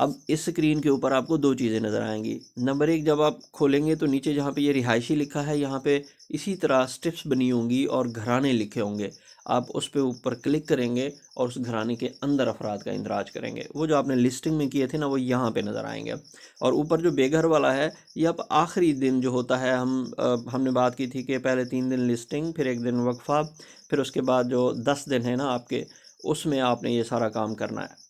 اب اس اسکرین کے اوپر آپ کو دو چیزیں نظر آئیں گی. نمبر ایک، جب آپ کھولیں گے تو نیچے جہاں پہ یہ رہائشی لکھا ہے یہاں پہ اسی طرح سٹیپس بنی ہوں گی اور گھرانے لکھے ہوں گے. آپ اس پہ اوپر کلک کریں گے اور اس گھرانے کے اندر افراد کا اندراج کریں گے. وہ جو آپ نے لسٹنگ میں کیے تھے نا وہ یہاں پہ نظر آئیں گے. اور اوپر جو بے گھر والا ہے یہ اب آخری دن جو ہوتا ہے، ہم نے بات کی تھی کہ پہلے 3 دن لسٹنگ، پھر 1 دن وقفہ، پھر اس کے بعد جو 10 دن ہے نا آپ کے، اس میں آپ نے یہ سارا کام کرنا ہے.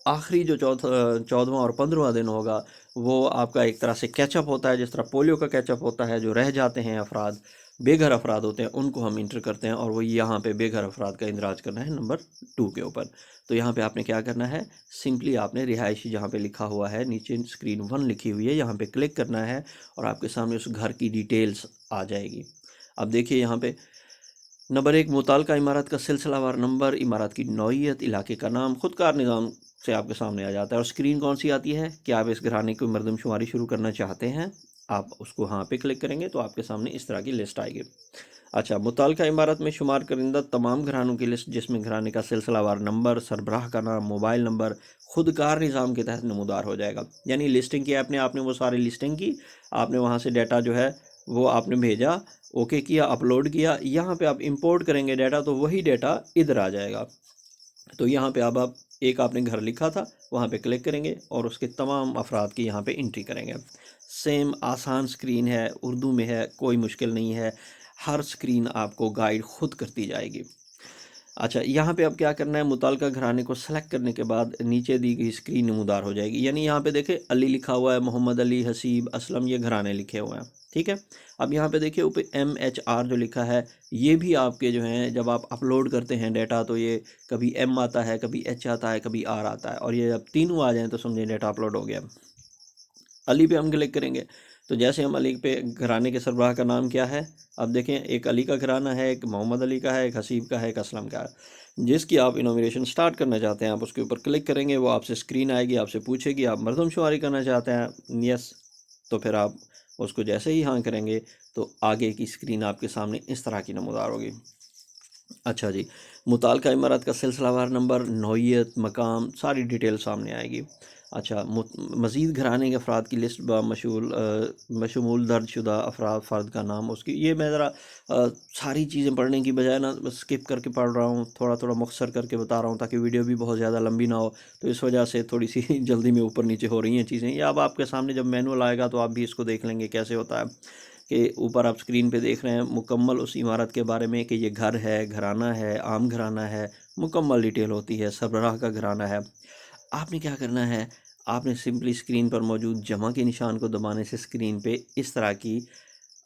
آخری جو 14واں اور 15واں دن ہوگا وہ آپ کا ایک طرح سے کیچ اپ ہوتا ہے، جس طرح پولیو کا کیچ اپ ہوتا ہے. جو رہ جاتے ہیں افراد، بے گھر افراد ہوتے ہیں، ان کو ہم انٹر کرتے ہیں اور وہ یہاں پہ بے گھر افراد کا اندراج کرنا ہے نمبر 2 کے اوپر. تو یہاں پہ آپ نے کیا کرنا ہے، سمپلی آپ نے رہائشی جہاں پہ لکھا ہوا ہے نیچے اسکرین 1 لکھی ہوئی ہے یہاں پہ کلک کرنا ہے اور آپ کے سامنے اس گھر کی ڈیٹیلز آ جائے گی. اب دیکھیے یہاں پہ نمبر 1، متعلقہ عمارت کا سلسلہ وار نمبر، عمارت کی نوعیت، علاقے کا نام، خود کار نظام سے آپ کے سامنے آ جاتا ہے. اور اسکرین کون سی آتی ہے کہ آپ اس گھرانے کی مردم شماری شروع کرنا چاہتے ہیں. آپ اس کو ہاں پہ کلک کریں گے تو آپ کے سامنے اس طرح کی لسٹ آئے گی. اچھا، متعلقہ عمارت میں شمار کرندہ تمام گھرانوں کی لسٹ، جس میں گھرانے کا سلسلہ وار نمبر، سربراہ کا نام، موبائل نمبر خود کار نظام کے تحت نمودار ہو جائے گا. یعنی لسٹنگ کی آپ نے وہ ساری لسٹنگ کی، آپ نے وہاں سے ڈیٹا جو ہے وہ آپ نے بھیجا، اوکے کیا، اپلوڈ کیا. یہاں پہ آپ امپورٹ کریں گے ڈیٹا تو وہی ڈیٹا ادھر آ جائے گا. تو یہاں پہ اب آپ نے گھر لکھا تھا وہاں پہ کلک کریں گے اور اس کے تمام افراد کی یہاں پہ انٹری کریں گے. سیم آسان سکرین ہے، اردو میں ہے، کوئی مشکل نہیں ہے. ہر سکرین آپ کو گائیڈ خود کرتی جائے گی. اچھا، یہاں پہ اب کیا کرنا ہے، متعلقہ گھرانے کو سلیکٹ کرنے کے بعد نیچے دی گئی اسکرین نمودار ہو جائے گی. یعنی یہاں پہ دیکھیں علی لکھا ہوا ہے، محمد علی، حسیب، اسلم، یہ گھرانے لکھے ہوئے ہیں. ٹھیک ہے. اب یہاں پہ دیکھیں اوپر MHR جو لکھا ہے، یہ بھی آپ کے جو ہیں جب آپ اپلوڈ کرتے ہیں ڈیٹا تو یہ کبھی M آتا ہے، کبھی H آتا ہے، کبھی R آتا ہے. اور یہ جب تینوں آ جائیں تو سمجھیں ڈیٹا اپلوڈ ہو گیا. علی پہ ہم کلک کریں گے تو جیسے ہم علی پہ، گھرانے کے سربراہ کا نام کیا ہے، اب دیکھیں ایک علی کا گھرانہ ہے، ایک محمد علی کا ہے، ایک حسیب کا ہے، ایک اسلم کا ہے. جس کی آپ انومریشن سٹارٹ کرنا چاہتے ہیں آپ اس کے اوپر کلک کریں گے. وہ آپ سے سکرین آئے گی، آپ سے پوچھے گی آپ مردم شماری کرنا چاہتے ہیں، یس. تو پھر آپ اس کو جیسے ہی ہاں کریں گے تو آگے کی سکرین آپ کے سامنے اس طرح کی نمودار ہوگی. اچھا جی، متعلقہ عمارت کا سلسلہ وار نمبر، نوعیت، مقام، ساری ڈیٹیل سامنے آئے گی. اچھا، مزید گھرانے کے افراد کی لسٹ بشمول درج شدہ افراد، فرد کا نام، اس کی. یہ میں ذرا ساری چیزیں پڑھنے کی بجائے نا اسکپ کر کے پڑھ رہا ہوں، تھوڑا تھوڑا مختصر کر کے بتا رہا ہوں تاکہ ویڈیو بھی بہت زیادہ لمبی نہ ہو. تو اس وجہ سے تھوڑی سی جلدی میں اوپر نیچے ہو رہی ہیں چیزیں. یہ اب آپ کے سامنے جب مینول آئے گا تو آپ بھی اس کو دیکھ لیں گے کیسے ہوتا ہے. کہ اوپر آپ سکرین پہ دیکھ رہے ہیں مکمل اس عمارت کے بارے میں کہ یہ گھر ہے، گھرانہ ہے، عام گھرانہ ہے، مکمل ڈیٹیل ہوتی ہے. سربراہ کا گھرانہ ہے. آپ نے کیا کرنا ہے، آپ نے سمپلی اسکرین پر موجود جمع کے نشان کو دبانے سے اسکرین پہ اس طرح کی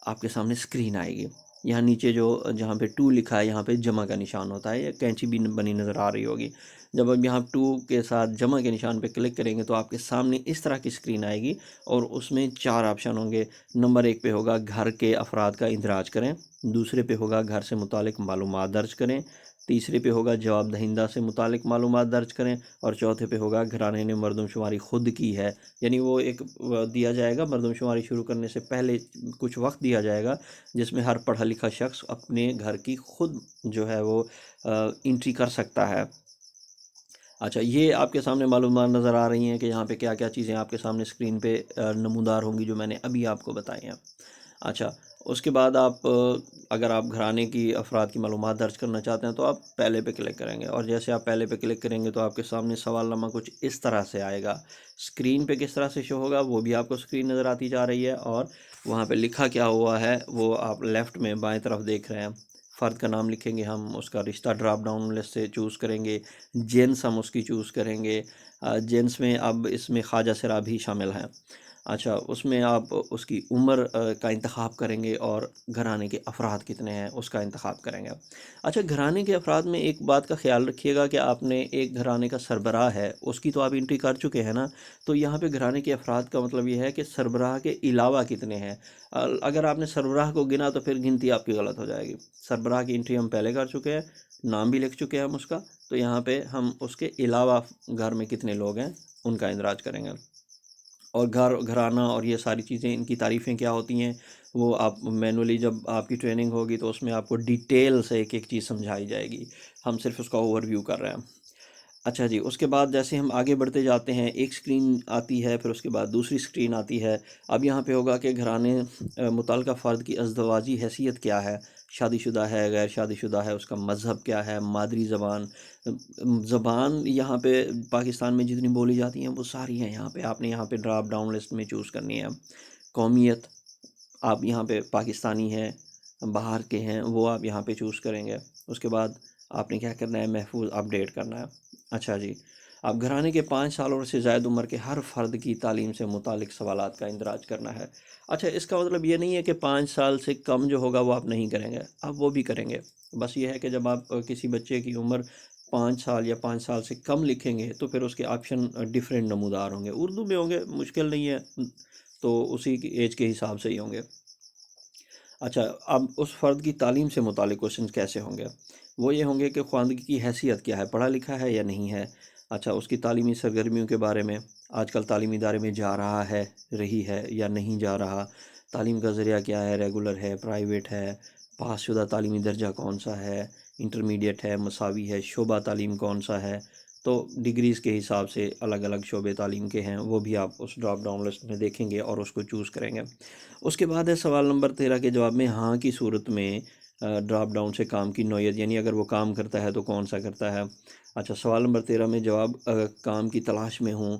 آپ کے سامنے اسکرین آئے گی. یہاں نیچے جہاں پہ 2 لکھا ہے یہاں پہ جمع کا نشان ہوتا ہے، یا کینچی بھی بنی نظر آ رہی ہوگی. جب آپ یہاں 2 کے ساتھ جمع کے نشان پہ کلک کریں گے تو آپ کے سامنے اس طرح کی اسکرین آئے گی اور اس میں 4 آپشن ہوں گے. نمبر 1 پہ ہوگا گھر کے افراد کا اندراج کریں، دوسرے پہ ہوگا گھر سے متعلق معلومات درج کریں، تیسرے پہ ہوگا جواب دہندہ سے متعلق معلومات درج کریں، اور چوتھے پہ ہوگا گھرانے نے مردم شماری خود کی ہے. یعنی وہ ایک دیا جائے گا، مردم شماری شروع کرنے سے پہلے کچھ وقت دیا جائے گا جس میں ہر پڑھا لکھا شخص اپنے گھر کی خود جو ہے وہ انٹری کر سکتا ہے. اچھا، یہ آپ کے سامنے معلومات نظر آ رہی ہیں کہ یہاں پہ کیا کیا چیزیں آپ کے سامنے اسکرین پہ نمودار ہوں گی جو میں نے ابھی آپ کو بتائی ہیں. اچھا، اس کے بعد اگر آپ گھرانے کی افراد کی معلومات درج کرنا چاہتے ہیں تو آپ پہلے پہ کلک کریں گے، اور جیسے آپ پہلے پہ کلک کریں گے تو آپ کے سامنے سوال نامہ کچھ اس طرح سے آئے گا. اسکرین پہ کس طرح سے شو ہوگا وہ بھی آپ کو اسکرین نظر آتی جا رہی ہے، اور وہاں پہ لکھا کیا ہوا ہے وہ آپ لیفٹ میں بائیں طرف دیکھ رہے ہیں. فرد کا نام لکھیں گے ہم، اس کا رشتہ ڈراپ ڈاؤن لسٹ سے چوز کریں گے، جینس ہم اس کی چوز کریں گے. جینس میں اب اس میں خواجہ سرا بھی شامل ہیں. اچھا، اس میں آپ اس کی عمر کا انتخاب کریں گے اور گھرانے کے افراد کتنے ہیں اس کا انتخاب کریں گے. اچھا، گھرانے کے افراد میں ایک بات کا خیال رکھیے گا کہ آپ نے ایک گھرانے کا سربراہ ہے اس کی تو آپ انٹری کر چکے ہیں نا. تو یہاں پہ گھرانے کے افراد کا مطلب یہ ہے کہ سربراہ کے علاوہ کتنے ہیں. اگر آپ نے سربراہ کو گنا تو پھر گنتی آپ کی غلط ہو جائے گی. سربراہ کی انٹری ہم پہلے کر چکے ہیں، نام بھی لکھ چکے ہیں ہم اس کا. تو یہاں پہ ہم اس کے علاوہ گھر میں کتنے لوگ ہیں ان کا اندراج کریں گے. اور گھرانہ اور یہ ساری چیزیں، ان کی تعریفیں کیا ہوتی ہیں وہ آپ مینولی جب آپ کی ٹریننگ ہوگی تو اس میں آپ کو ڈیٹیل سے ایک ایک چیز سمجھائی جائے گی. ہم صرف اس کا اوور ویو کر رہے ہیں. اچھا جی، اس کے بعد جیسے ہم آگے بڑھتے جاتے ہیں، ایک اسکرین آتی ہے، پھر اس کے بعد دوسری اسکرین آتی ہے۔ اب یہاں پہ ہوگا کہ گھرانے متعلقہ فرد کی ازدواجی حیثیت کیا ہے، شادی شدہ ہے، غیر شادی شدہ ہے، اس کا مذہب کیا ہے، مادری زبان زبان یہاں پہ پاکستان میں جتنی بولی جاتی ہیں وہ ساری ہیں یہاں پہ، آپ نے یہاں پہ ڈراپ ڈاؤن لسٹ میں چوز کرنی ہے۔ قومیت، آپ یہاں پہ پاکستانی ہیں، باہر کے ہیں، وہ آپ یہاں پہ چوز کریں گے۔ اس کے بعد آپ نے کیا کرنا ہے، محفوظ اپڈیٹ کرنا ہے۔ اچھا جی، اب گھرانے کے 5 سال اور سے زائد عمر کے ہر فرد کی تعلیم سے متعلق سوالات کا اندراج کرنا ہے۔ اچھا، اس کا مطلب یہ نہیں ہے کہ 5 سال سے کم جو ہوگا وہ آپ نہیں کریں گے، آپ وہ بھی کریں گے۔ بس یہ ہے کہ جب آپ کسی بچے کی عمر 5 سال یا 5 سال سے کم لکھیں گے تو پھر اس کے آپشن ڈیفرنٹ نمودار ہوں گے، اردو میں ہوں گے، مشکل نہیں ہے، تو اسی کی ایج کے حساب سے ہی ہوں گے۔ اچھا، اب اس فرد کی تعلیم سے متعلق کوشچنز کیسے ہوں گے؟ وہ یہ ہوں گے کہ خواندگی کی حیثیت کیا ہے، پڑھا لکھا ہے یا نہیں ہے۔ اچھا، اس کی تعلیمی سرگرمیوں کے بارے میں، آج کل تعلیمی ادارے میں جا رہا ہے، رہی ہے یا نہیں جا رہا، تعلیم کا ذریعہ کیا ہے، ریگولر ہے، پرائیویٹ ہے، پاس شدہ تعلیمی درجہ کون سا ہے، انٹرمیڈیٹ ہے، مساوی ہے، شعبہ تعلیم کون سا ہے۔ تو ڈگریز کے حساب سے الگ الگ شعبے تعلیم کے ہیں، وہ بھی آپ اس ڈراپ ڈاؤن لسٹ میں دیکھیں گے اور اس کو چوز کریں گے۔ اس کے بعد ہے سوال نمبر 13 کے جواب میں ہاں کی صورت میں ڈراپ ڈاؤن سے کام کی نوعیت، یعنی اگر وہ کام کرتا ہے تو کون سا کرتا ہے۔ اچھا، سوال نمبر 13 میں جواب کام کی تلاش میں ہوں،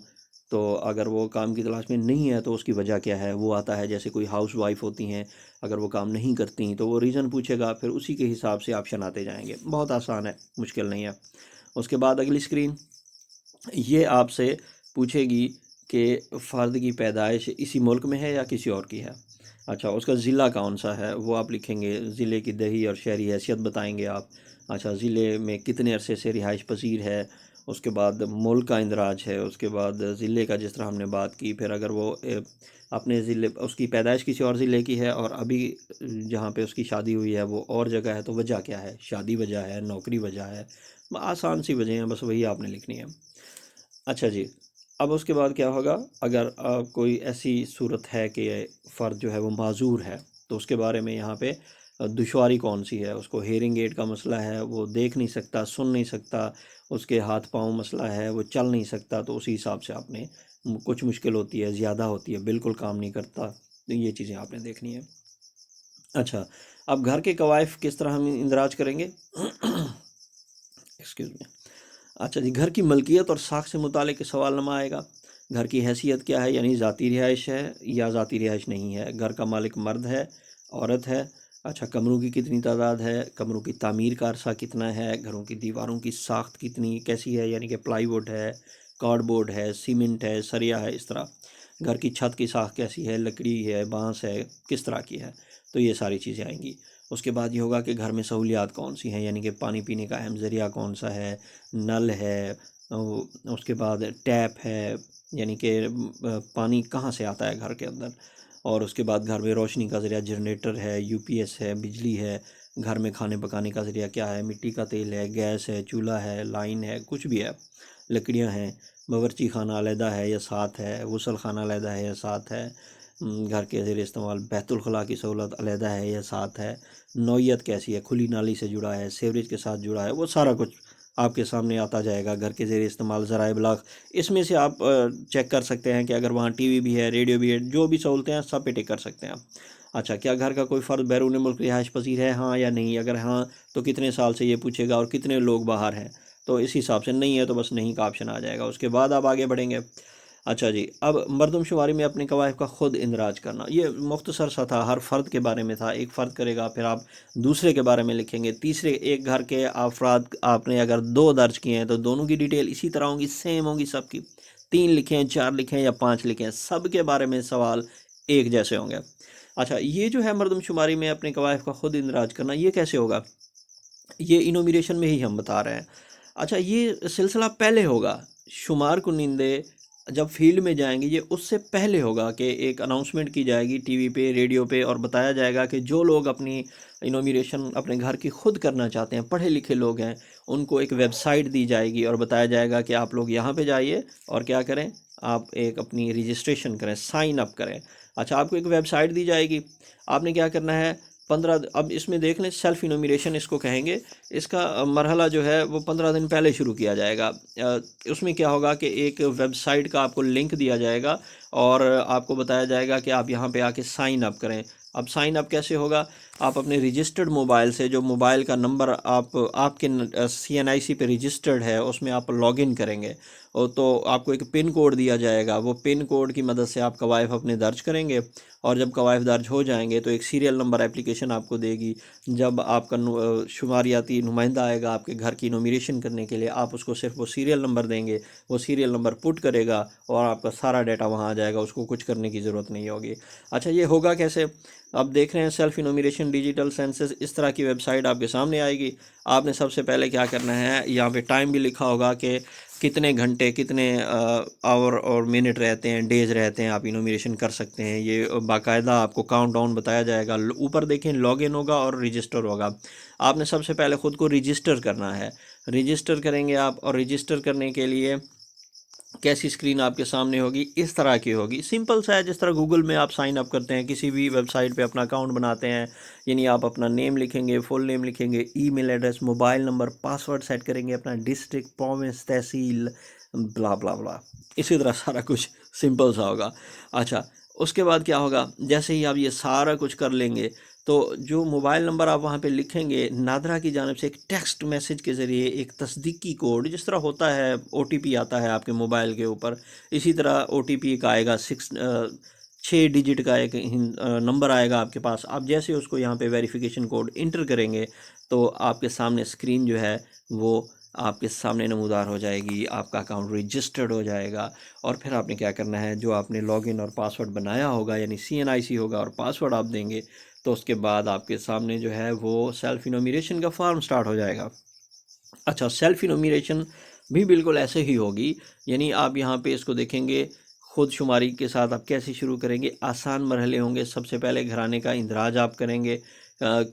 تو اگر وہ کام کی تلاش میں نہیں ہے تو اس کی وجہ کیا ہے، وہ آتا ہے جیسے کوئی ہاؤس وائف ہوتی ہیں، اگر وہ کام نہیں کرتی تو وہ ریزن پوچھے گا، پھر اسی کے حساب سے آپشن آتے جائیں گے، بہت آسان ہے، مشکل نہیں ہے۔ اس کے بعد اگلی اسکرین یہ آپ سے پوچھے گی کہ فرد کی پیدائش اسی ملک میں ہے یا کسی اور کی ہے۔ اچھا، اس کا ضلع کون سا ہے وہ آپ لکھیں گے، ضلع کی دیہی اور شہری حیثیت بتائیں گے آپ۔ اچھا، ضلع میں کتنے عرصے سے رہائش پذیر ہے، اس کے بعد ملک کا اندراج ہے، اس کے بعد ضلع کا جس طرح ہم نے بات کی، پھر اگر وہ اپنے ضلع، اس کی پیدائش کسی اور ضلع کی ہے اور ابھی جہاں پہ اس کی شادی ہوئی ہے وہ اور جگہ ہے، تو وجہ کیا ہے، شادی وجہ ہے، نوکری وجہ ہے، آسان سی وجہ ہیں، بس وہی آپ نے لکھنی ہے۔ اچھا جی، اب اس کے بعد کیا ہوگا، اگر کوئی ایسی صورت ہے کہ فرد جو ہے وہ معذور ہے تو اس کے بارے میں یہاں پہ دشواری کون سی ہے، اس کو ہیئرنگ ایڈ کا مسئلہ ہے، وہ دیکھ نہیں سکتا، سن نہیں سکتا، اس کے ہاتھ پاؤں مسئلہ ہے، وہ چل نہیں سکتا، تو اسی حساب سے آپ نے کچھ مشکل ہوتی ہے، زیادہ ہوتی ہے، بالکل کام نہیں کرتا، تو یہ چیزیں آپ نے دیکھنی ہے۔ اچھا، اب گھر کے کوائف کس طرح ہم اندراج کریں گے؟ Excuse me. اچھا جی، گھر کی ملکیت اور ساکھ سے متعلق سوال نامہ آئے گا۔ گھر کی حیثیت کیا ہے، یعنی ذاتی رہائش ہے یا ذاتی رہائش نہیں ہے، گھر کا مالک مرد ہے، عورت ہے۔ اچھا، کمروں کی کتنی تعداد ہے، کمروں کی تعمیر کا عرصہ کتنا ہے، گھروں کی دیواروں کی ساخت کتنی کیسی ہے، یعنی کہ پلائی ووڈ ہے، کارڈ بورڈ ہے، سیمنٹ ہے، سریا ہے، اس طرح۔ گھر کی چھت کی ساخت کیسی ہے، لکڑی ہے، بانس ہے، کس طرح کی ہے، تو یہ ساری چیزیں آئیں گی۔ اس کے بعد یہ ہوگا کہ گھر میں سہولیات کون سی ہیں، یعنی کہ پانی پینے کا اہم ذریعہ کون سا ہے، نل ہے، اس کے بعد ٹیپ ہے، یعنی کہ پانی کہاں سے آتا ہے گھر کے اندر، اور اس کے بعد گھر میں روشنی کا ذریعہ جنریٹر ہے، یو پی ایس ہے، بجلی ہے، گھر میں کھانے پکانے کا ذریعہ کیا ہے، مٹی کا تیل ہے، گیس ہے، چولہا ہے، لائن ہے، کچھ بھی ہے، لکڑیاں ہیں، باورچی خانہ علیحدہ ہے یا ساتھ ہے، غسل خانہ علیحدہ ہے یا ساتھ ہے، گھر کے زیر استعمال بیت الخلاء کی سہولت علیحدہ ہے یا ساتھ ہے، نوعیت کیسی ہے، کھلی نالی سے جڑا ہے، سیوریج کے ساتھ جڑا ہے، وہ سارا کچھ آپ کے سامنے آتا جائے گا۔ گھر کے زیر استعمال ذرائع ابلاغ، اس میں سے آپ چیک کر سکتے ہیں کہ اگر وہاں ٹی وی بھی ہے، ریڈیو بھی ہے، جو بھی سہولتیں ہیں سب پہ ٹک کر سکتے ہیں آپ۔ اچھا، کیا گھر کا کوئی فرد بیرون ملک رہائش پذیر ہے، ہاں یا نہیں، اگر ہاں تو کتنے سال سے یہ پوچھے گا اور کتنے لوگ باہر ہیں، تو اس حساب سے، نہیں ہے تو بس نہیں کا آپشن آ جائے گا۔ اس کے بعد آپ آگے بڑھیں گے۔ اچھا جی، اب مردم شماری میں اپنے کوائف کا خود اندراج کرنا، یہ مختصر سا تھا، ہر فرد کے بارے میں تھا، ایک فرد کرے گا، پھر آپ دوسرے کے بارے میں لکھیں گے، تیسرے ایک گھر کے افراد آپ نے اگر 2 درج کیے ہیں تو دونوں کی ڈیٹیل اسی طرح ہوں گی، سیم ہوں گی سب کی، 3 لکھیں، 4 لکھیں یا 5 لکھیں، سب کے بارے میں سوال ایک جیسے ہوں گے۔ اچھا، یہ جو ہے مردم شماری میں اپنے کوائف کا خود اندراج کرنا، یہ کیسے ہوگا، یہ انومیریشن میں ہی ہم بتا رہے ہیں۔ اچھا، یہ سلسلہ پہلے ہوگا، شمار کنندے جب فیلڈ میں جائیں گے یہ اس سے پہلے ہوگا کہ ایک اناؤنسمنٹ کی جائے گی ٹی وی پہ، ریڈیو پہ، اور بتایا جائے گا کہ جو لوگ اپنی انومیریشن اپنے گھر کی خود کرنا چاہتے ہیں، پڑھے لکھے لوگ ہیں، ان کو ایک ویب سائٹ دی جائے گی اور بتایا جائے گا کہ آپ لوگ یہاں پہ جائیے اور کیا کریں، آپ ایک اپنی رجسٹریشن کریں، سائن اپ کریں۔ اچھا، آپ کو ایک ویب سائٹ دی جائے گی، آپ نے کیا کرنا ہے، 15 اب اس میں دیکھ لیں سیلف انومیریشن اس کو کہیں گے، اس کا مرحلہ جو ہے وہ 15 دن پہلے شروع کیا جائے گا۔ اس میں کیا ہوگا کہ ایک ویب سائٹ کا آپ کو لنک دیا جائے گا اور آپ کو بتایا جائے گا کہ آپ یہاں پہ آ کے سائن اپ کریں۔ اب سائن اپ کیسے ہوگا؟ آپ اپنے رجسٹرڈ موبائل سے، جو موبائل کا نمبر آپ کے CNIC پہ رجسٹرڈ ہے، اس میں آپ لاگ ان کریں گے، اور تو آپ کو ایک پن کوڈ دیا جائے گا۔ وہ پن کوڈ کی مدد سے آپ قوائف اپنے درج کریں گے، اور جب قوائف درج ہو جائیں گے تو ایک سیریل نمبر اپلیکیشن آپ کو دے گی۔ جب آپ کا شماریاتی نمائندہ آئے گا آپ کے گھر کی انومیریشن کرنے کے لیے، آپ اس کو صرف وہ سیریل نمبر دیں گے، وہ سیریل نمبر پٹ کرے گا اور آپ کا سارا ڈیٹا وہاں آ جائے گا، اس کو کچھ کرنے کی ضرورت نہیں ہوگی۔ اچھا، یہ ہوگا کیسے؟ اب دیکھ رہے ہیں سیلف انومیریشن ڈیجیٹل سینسس، اس طرح کی ویب سائٹ آپ کے سامنے آئے گی۔ آپ نے سب سے پہلے کیا کرنا ہے، یہاں پہ ٹائم بھی لکھا ہوگا کہ کتنے گھنٹے، کتنے آور اور منٹ رہتے ہیں، ڈیز رہتے ہیں، آپ انومیریشن کر سکتے ہیں۔ یہ باقاعدہ آپ کو کاؤنٹ ڈاؤن بتایا جائے گا۔ اوپر دیکھیں لاگ ان ہوگا اور رجسٹر ہوگا۔ آپ نے سب سے پہلے خود کو رجسٹر کرنا ہے، رجسٹر کریں گے آپ، اور رجسٹر کرنے کے لیے کیسی اسکرین آپ کے سامنے ہوگی؟ اس طرح کی ہوگی، سمپل سا ہے، جس طرح گوگل میں آپ سائن اپ کرتے ہیں، کسی بھی ویب سائٹ پہ اپنا اکاؤنٹ بناتے ہیں، یعنی آپ اپنا نیم لکھیں گے، فل نیم لکھیں گے، email address, mobile number, password set کریں گے، اپنا ڈسٹرکٹ، پروونس، تحصیل، بلا بلا بلا، اسی طرح سارا کچھ سمپل سا ہوگا۔ اچھا، اس کے بعد کیا ہوگا؟ جیسے ہی آپ یہ سارا کچھ کر لیں گے تو جو موبائل نمبر آپ وہاں پہ لکھیں گے، نادرا کی جانب سے ایک ٹیکسٹ میسج کے ذریعے ایک تصدیقی کوڈ، جس طرح ہوتا ہے OTP آتا ہے آپ کے موبائل کے اوپر، اسی طرح OTP ایک آئے گا، 6 ڈیجٹ کا ایک نمبر آئے گا آپ کے پاس۔ آپ جیسے اس کو یہاں پہ ویریفیکیشن کوڈ انٹر کریں گے تو آپ کے سامنے اسکرین جو ہے وہ آپ کے سامنے نمودار ہو جائے گی، آپ کا اکاؤنٹ رجسٹرڈ ہو جائے گا۔ اور پھر آپ نے کیا کرنا ہے، جو آپ نے لاگ ان اور پاسورڈ بنایا ہوگا، یعنی CNIC ہوگا اور پاسورڈ آپ دیں گے، تو اس کے بعد آپ کے سامنے جو ہے وہ سیلف انومیریشن کا فارم سٹارٹ ہو جائے گا۔ اچھا، سیلف انومیریشن بھی بالکل ایسے ہی ہوگی، یعنی آپ یہاں پہ اس کو دیکھیں گے، خود شماری کے ساتھ آپ کیسے شروع کریں گے؟ آسان مرحلے ہوں گے۔ سب سے پہلے گھرانے کا اندراج آپ کریں گے،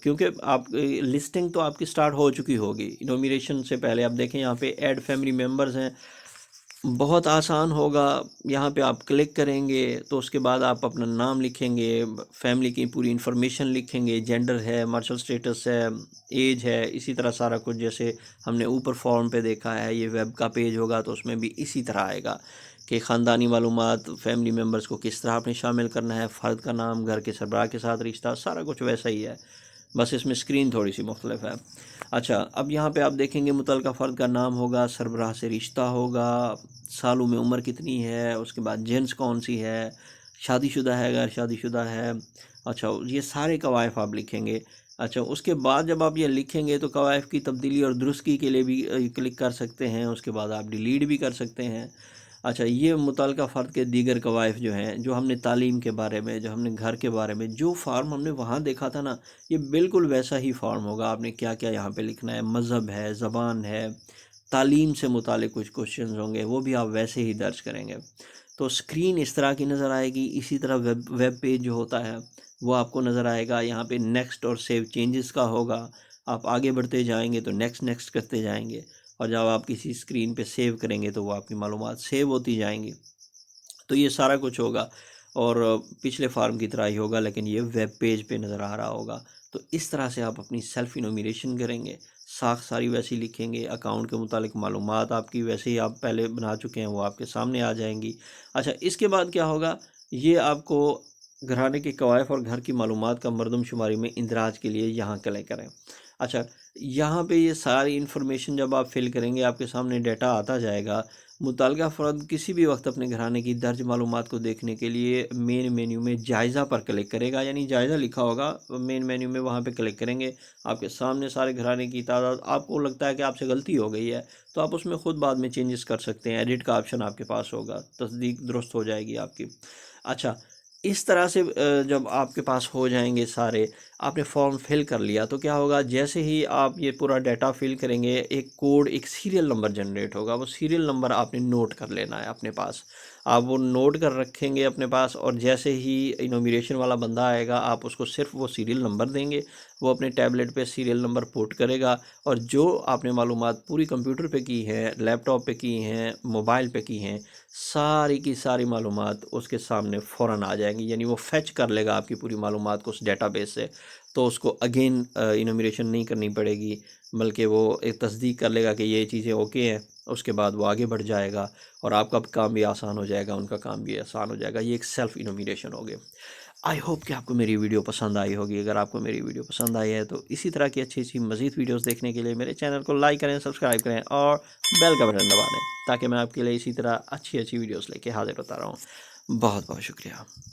کیونکہ آپ لسٹنگ تو آپ کی سٹارٹ ہو چکی ہوگی انومیریشن سے پہلے۔ آپ دیکھیں یہاں پہ ایڈ فیملی ممبرز ہیں، بہت آسان ہوگا۔ یہاں پہ آپ کلک کریں گے تو اس کے بعد آپ اپنا نام لکھیں گے، فیملی کی پوری انفارمیشن لکھیں گے، جینڈر ہے، مارشل سٹیٹس ہے، ایج ہے، اسی طرح سارا کچھ جیسے ہم نے اوپر فارم پہ دیکھا ہے۔ یہ ویب کا پیج ہوگا تو اس میں بھی اسی طرح آئے گا کہ خاندانی معلومات، فیملی ممبرز کو کس طرح آپ نے شامل کرنا ہے، فرد کا نام، گھر کے سربراہ کے ساتھ رشتہ، سارا کچھ ویسا ہی ہے، بس اس میں اسکرین تھوڑی سی مختلف ہے۔ اچھا، اب یہاں پہ آپ دیکھیں گے متعلقہ فرد کا نام ہوگا، سربراہ سے رشتہ ہوگا، سالوں میں عمر کتنی ہے، اس کے بعد جنس کون سی ہے، شادی شدہ ہے، غیر شادی شدہ ہے۔ اچھا، یہ سارے قوائف آپ لکھیں گے۔ اچھا، اس کے بعد جب آپ یہ لکھیں گے تو قوائف کی تبدیلی اور درستگی کے لیے بھی کلک کر سکتے ہیں، اس کے بعد آپ ڈیلیٹ بھی کر سکتے ہیں۔ اچھا، یہ متعلقہ فرد کے دیگر قوائف جو ہیں، جو ہم نے تعلیم کے بارے میں، جو ہم نے گھر کے بارے میں، جو فارم ہم نے وہاں دیکھا تھا نا، یہ بالکل ویسا ہی فارم ہوگا۔ آپ نے کیا کیا یہاں پہ لکھنا ہے، مذہب ہے، زبان ہے، تعلیم سے متعلق کچھ کوشچنز ہوں گے، وہ بھی آپ ویسے ہی درج کریں گے۔ تو اسکرین اس طرح کی نظر آئے گی۔ اسی طرح ویب پیج جو ہوتا ہے وہ آپ کو نظر آئے گا۔ یہاں پہ نیکسٹ اور سیو چینجز کا ہوگا، آپ آگے بڑھتے جائیں گے تو نیکسٹ کرتے جائیں گے، اور جب آپ کسی اسکرین پہ سیو کریں گے تو وہ آپ کی معلومات سیو ہوتی جائیں گی۔ تو یہ سارا کچھ ہوگا، اور پچھلے فارم کی طرح ہی ہوگا، لیکن یہ ویب پیج پہ نظر آ رہا ہوگا۔ تو اس طرح سے آپ اپنی سیلف انومیریشن کریں گے، ساخت ساری ویسی لکھیں گے، اکاؤنٹ کے متعلق معلومات آپ کی ویسے ہی آپ پہلے بنا چکے ہیں وہ آپ کے سامنے آ جائیں گی۔ اچھا، اس کے بعد کیا ہوگا، یہ آپ کو گھرانے کے قوائف اور گھر کی معلومات کا مردم شماری میں اندراج کے لیے یہاں کلک کریں۔ اچھا، یہاں پہ یہ ساری انفارمیشن جب آپ فل کریں گے، آپ کے سامنے ڈیٹا آتا جائے گا۔ متعلقہ فرد کسی بھی وقت اپنے گھرانے کی درج معلومات کو دیکھنے کے لیے مین مینیو میں جائزہ پر کلک کرے گا، یعنی جائزہ لکھا ہوگا مین مینیو میں، وہاں پہ کلک کریں گے، آپ کے سامنے سارے گھرانے کی تعداد۔ آپ کو لگتا ہے کہ آپ سے غلطی ہو گئی ہے تو آپ اس میں خود بعد میں چینجز کر سکتے ہیں، ایڈٹ کا آپشن آپ کے پاس ہوگا، تصدیق درست ہو جائے گی آپ کی۔ اچھا، اس طرح سے جب آپ کے پاس ہو جائیں گے سارے، آپ نے فارم فل کر لیا تو کیا ہوگا، جیسے ہی آپ یہ پورا ڈیٹا فل کریں گے، ایک کوڈ، ایک سیریل نمبر جنریٹ ہوگا۔ وہ سیریل نمبر آپ نے نوٹ کر لینا ہے اپنے پاس، آپ وہ نوٹ کر رکھیں گے اپنے پاس، اور جیسے ہی انومیریشن والا بندہ آئے گا، آپ اس کو صرف وہ سیریل نمبر دیں گے، وہ اپنے ٹیبلٹ پہ سیریل نمبر پوٹ کرے گا، اور جو آپ نے معلومات پوری کمپیوٹر پہ کی ہے، لیپ ٹاپ پہ کی ہیں، موبائل پہ کی ہیں، ساری کی ساری معلومات اس کے سامنے فوراً آ جائیں گی، یعنی وہ فیچ کر لے گا آپ کی پوری معلومات کو اس ڈیٹا بیس سے۔ تو اس کو اگین انومریشن نہیں کرنی پڑے گی، بلکہ وہ ایک تصدیق کر لے گا کہ یہ چیزیں اوکے ہیں، اس کے بعد وہ آگے بڑھ جائے گا اور آپ کا کام بھی آسان ہو جائے گا، ان کا کام بھی آسان ہو جائے گا۔ یہ ایک سیلف انومریشن ہو گیا۔ آئی ہوپ کہ آپ کو میری ویڈیو پسند آئی ہوگی۔ اگر آپ کو میری ویڈیو پسند آئی ہے تو اسی طرح کی اچھی اچھی مزید ویڈیوز دیکھنے کے لیے میرے چینل کو لائک کریں، سبسکرائب کریں اور بیل کا بٹن دبا دیں، تاکہ میں آپ کے لیے اسی طرح اچھی اچھی ویڈیوز لے کے حاضر ہوتا رہوں۔ بہت بہت شکریہ۔